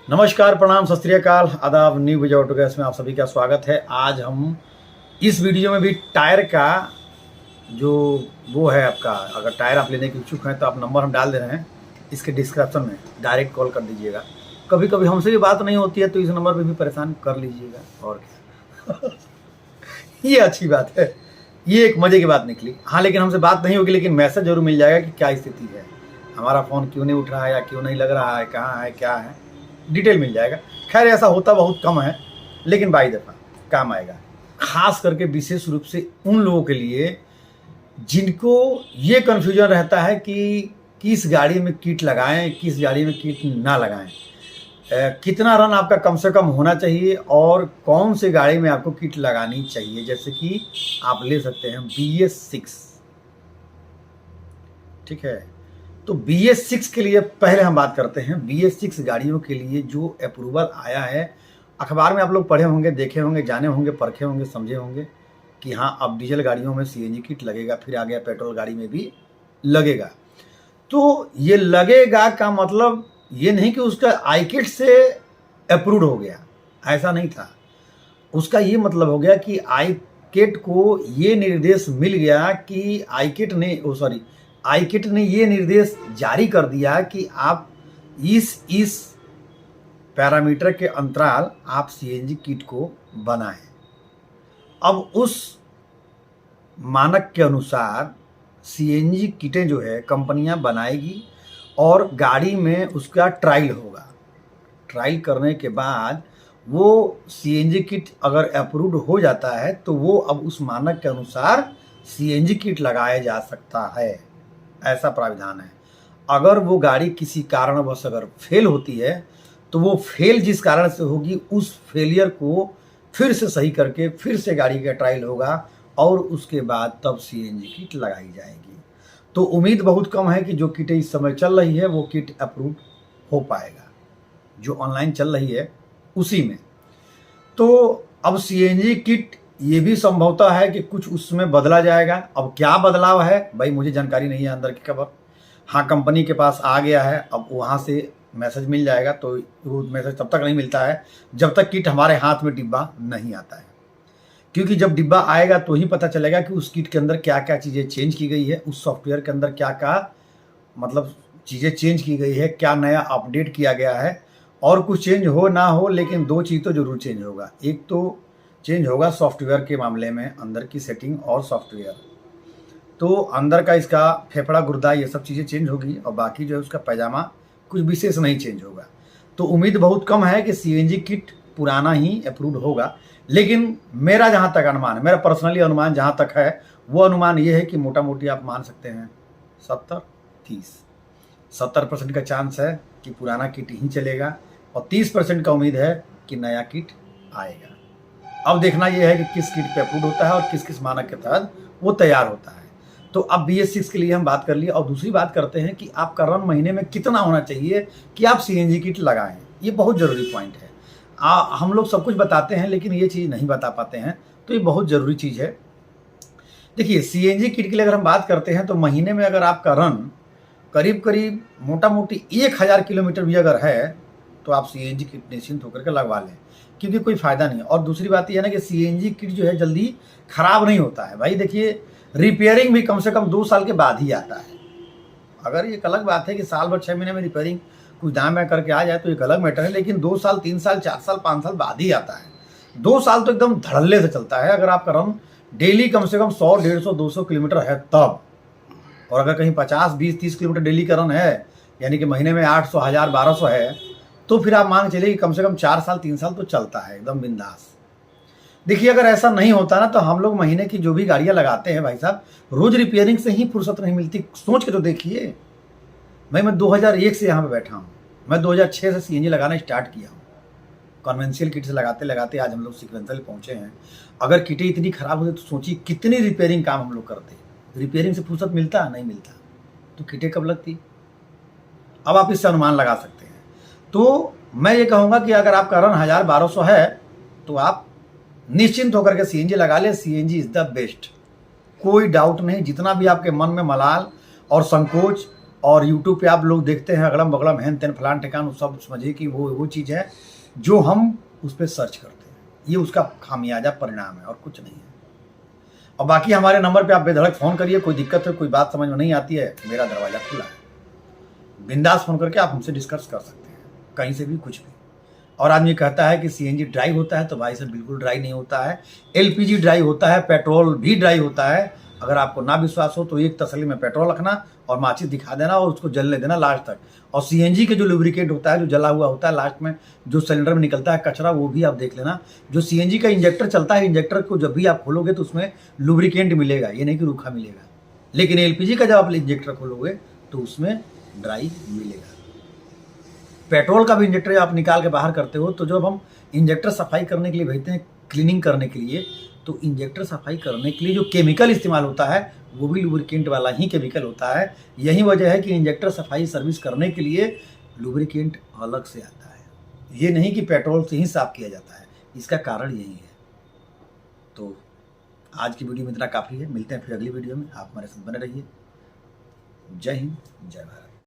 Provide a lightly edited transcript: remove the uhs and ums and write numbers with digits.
नमस्कार, प्रणाम, सत श्री अकाल, आदाब। न्यू विजय ऑटो गैस में आप सभी का स्वागत है। आज हम इस वीडियो में भी टायर का जो वो है आपका, अगर टायर आप लेने के इच्छुक हैं तो आप नंबर हम डाल दे रहे हैं इसके डिस्क्रिप्शन में, डायरेक्ट कॉल कर दीजिएगा। कभी कभी हमसे भी बात नहीं होती है तो इस नंबर पे भी परेशान कर लीजिएगा। और क्या ये अच्छी बात है, ये एक मज़े की बात निकली। हाँ, लेकिन हमसे बात नहीं होगी, लेकिन मैसेज जरूर मिल जाएगा कि क्या स्थिति है, हमारा फ़ोन क्यों नहीं उठ रहा है या क्यों नहीं लग रहा है, कहाँ है, क्या है, डिटेल मिल जाएगा। खैर, ऐसा होता बहुत कम है, लेकिन बाई दफ़ा काम आएगा। खास करके विशेष रूप से उन लोगों के लिए जिनको ये कन्फ्यूजन रहता है कि किस गाड़ी में किट लगाएं, किस गाड़ी में किट ना लगाएं, कितना रन आपका कम से कम होना चाहिए और कौन से गाड़ी में आपको किट लगानी चाहिए। जैसे कि आप ले सकते हैं BS6, ठीक है। तो BS6 के लिए पहले हम बात करते हैं। BS6 गाड़ियों के लिए जो अप्रूवल आया है, अखबार में आप लोग पढ़े होंगे, देखे होंगे, जाने होंगे, परखे होंगे, समझे होंगे कि हाँ, अब डीजल गाड़ियों में CNG किट लगेगा, फिर आ गया पेट्रोल गाड़ी में भी लगेगा। तो ये लगेगा का मतलब ये नहीं कि उसका आई किट से अप्रूव्ड हो गया, ऐसा नहीं था। उसका ये मतलब हो गया कि आई किट को ये निर्देश मिल गया कि आई किट ने ये निर्देश जारी कर दिया कि आप इस पैरामीटर के अंतराल आप CNG किट को बनाएं। अब उस मानक के अनुसार CNG किटें जो है कंपनियां बनाएगी और गाड़ी में उसका ट्रायल होगा। ट्रायल करने के बाद वो CNG किट अगर अप्रूव्ड हो जाता है तो वो अब उस मानक के अनुसार CNG किट लगाया जा सकता है, ऐसा प्राविधान है। अगर वो गाड़ी किसी कारणवश अगर फेल होती है तो वो फेल जिस कारण से होगी, उस फेलियर को फिर से सही करके फिर से गाड़ी का ट्रायल होगा और उसके बाद तब CNG किट लगाई जाएगी। तो उम्मीद बहुत कम है कि जो किटें इस समय चल रही है वो किट अप्रूव हो पाएगा, जो ऑनलाइन चल रही है उसी में। तो अब CNG किट ये भी संभवतः है कि कुछ उसमें बदला जाएगा। अब क्या बदलाव है भाई, मुझे जानकारी नहीं है अंदर की खबर। हाँ, कंपनी के पास आ गया है, अब वहाँ से मैसेज मिल जाएगा। तो वो मैसेज तब तक नहीं मिलता है जब तक किट हमारे हाथ में डिब्बा नहीं आता है, क्योंकि जब डिब्बा आएगा तो ही पता चलेगा कि उस किट के अंदर क्या क्या चीज़ें चेंज की गई है, उस सॉफ्टवेयर के अंदर क्या क्या मतलब चीज़ें चेंज की गई है, क्या नया अपडेट किया गया है। और कुछ चेंज हो ना हो, लेकिन दो चीज़ तो ज़रूर चेंज होगा। एक तो चेंज होगा सॉफ्टवेयर के मामले में, अंदर की सेटिंग और सॉफ्टवेयर, तो अंदर का इसका फेफड़ा गुर्दा ये सब चीज़ें चेंज होगी, और बाकी जो है उसका पैजामा कुछ विशेष नहीं चेंज होगा। तो उम्मीद बहुत कम है कि CNG किट पुराना ही अप्रूव्ड होगा। लेकिन मेरा जहाँ तक अनुमान है, मेरा पर्सनली अनुमान जहाँ तक है, वो अनुमान ये है कि मोटा मोटी आप मान सकते हैं 70% का चांस है कि पुराना किट ही चलेगा और 30% का उम्मीद है कि नया किट आएगा। अब देखना यह है कि किस किट पे अप्रूव होता है और किस किस मानक के तहत वो तैयार होता है। तो अब BS6 के लिए हम बात कर लिए, और दूसरी बात करते हैं कि आपका रन महीने में कितना होना चाहिए कि आप CNG किट लगाएं। ये बहुत ज़रूरी पॉइंट है। हम लोग सब कुछ बताते हैं लेकिन ये चीज़ नहीं बता पाते हैं, तो ये बहुत ज़रूरी चीज़ है। देखिए, CNG किट के लिए अगर हम बात करते हैं तो महीने में अगर आपका रन करीब करीब मोटा मोटी 1000 किलोमीटर भी अगर है तो आप CNG किट निश्चिंत होकर के लगवा लें, क्योंकि कोई फ़ायदा नहीं है। और दूसरी बात यह है ना कि CNG किट जो है जल्दी ख़राब नहीं होता है भाई। देखिए, रिपेयरिंग भी कम से कम 2 साल के बाद ही आता है। अगर ये एक अलग बात है कि साल भर 6 महीने में रिपेयरिंग कुछ दाम में करके आ जाए तो एक अलग मैटर है, लेकिन 2 साल, 3 साल, 4 साल, 5 साल बाद ही आता है। 2 साल तो एकदम धड़ल्ले से चलता है अगर आपका रन डेली कम से कम 100, 150, 200 किलोमीटर है तब। और अगर कहीं 50, 20, 30 किलोमीटर डेली का रन है, यानी कि महीने में 800, 1000, 1200 है, तो फिर आप मान चलिए कि कम से कम 4 साल, 3 साल तो चलता है एकदम बिंदास। देखिए, अगर ऐसा नहीं होता ना तो हम लोग महीने की जो भी गाड़ियां लगाते हैं भाई साहब, रोज रिपेयरिंग से ही फुर्सत नहीं मिलती। सोच के तो देखिए, मैं 2001 से यहाँ पे बैठा हूँ, मैं 2006 से CNG लगाना स्टार्ट किया हूँ। कन्वेंशियल किट से लगाते लगाते आज हम लोग सीक्वेंशियल पहुँचे हैं। अगर किटें इतनी खराब होती तो सोचिए कितनी रिपेयरिंग काम हम लोग करते। रिपेयरिंग से फुर्सत मिलता नहीं मिलता, तो किटें कब लगती। अब आप इससे अनुमान लगा सकते हैं। तो मैं ये कहूँगा कि अगर आपका रन 1000, 1200 है तो आप निश्चिंत होकर के CNG लगा ले। CNG इज़ द बेस्ट, कोई डाउट नहीं। जितना भी आपके मन में मलाल और संकोच और यूट्यूब पे आप लोग देखते हैं अगड़म बगड़म हैन तेन फलान ठिकान, सब समझिए कि वो चीज़ है जो हम उस पर सर्च करते हैं। ये उसका खामियाजा परिणाम है और कुछ नहीं है। और बाकी हमारे नंबर पे आप बेधड़क फ़ोन करिए, कोई दिक्कत है, कोई बात समझ में नहीं आती है, मेरा दरवाज़ा खुला है। बिंदास फ़ोन करके आप हमसे डिस्कस कर सकते हैं, कहीं से भी कुछ भी। और आदमी कहता है कि सीएनजी ड्राई होता है, तो भाई साहब बिल्कुल ड्राई नहीं होता है। एलपीजी ड्राई होता है, पेट्रोल भी ड्राई होता है। अगर आपको ना विश्वास हो तो एक तसल्ली में पेट्रोल रखना और माचिस दिखा देना और उसको जलने देना लास्ट तक। और सीएनजी के जो लुब्रिकेट होता है, जो जला हुआ होता है, लास्ट में जो सिलेंडर में निकलता है कचरा, वो भी आप देख लेना। जो सीएनजी का इंजेक्टर चलता है, इंजेक्टर को जब भी आप खोलोगे तो उसमें लुब्रिकेंट मिलेगा, ये नहीं कि रूखा मिलेगा। लेकिन एलपीजी का जब आप इंजेक्टर खोलोगे तो उसमें ड्राई मिलेगा। पेट्रोल का भी इंजेक्टर आप निकाल के बाहर करते हो, तो जब हम इंजेक्टर सफाई करने के लिए भेजते हैं, क्लीनिंग करने के लिए, तो इंजेक्टर सफाई करने के लिए जो केमिकल इस्तेमाल होता है वो भी लुब्रिकेंट वाला ही केमिकल होता है। यही वजह है कि इंजेक्टर सफाई सर्विस करने के लिए लुब्रिकेंट अलग से आता है, ये नहीं कि पेट्रोल से ही साफ किया जाता है। इसका कारण यही है। तो आज की वीडियो में इतना काफ़ी है, मिलते हैं फिर अगली वीडियो में। आप हमारे साथ बने रहिए। जय हिंद, जय भारत।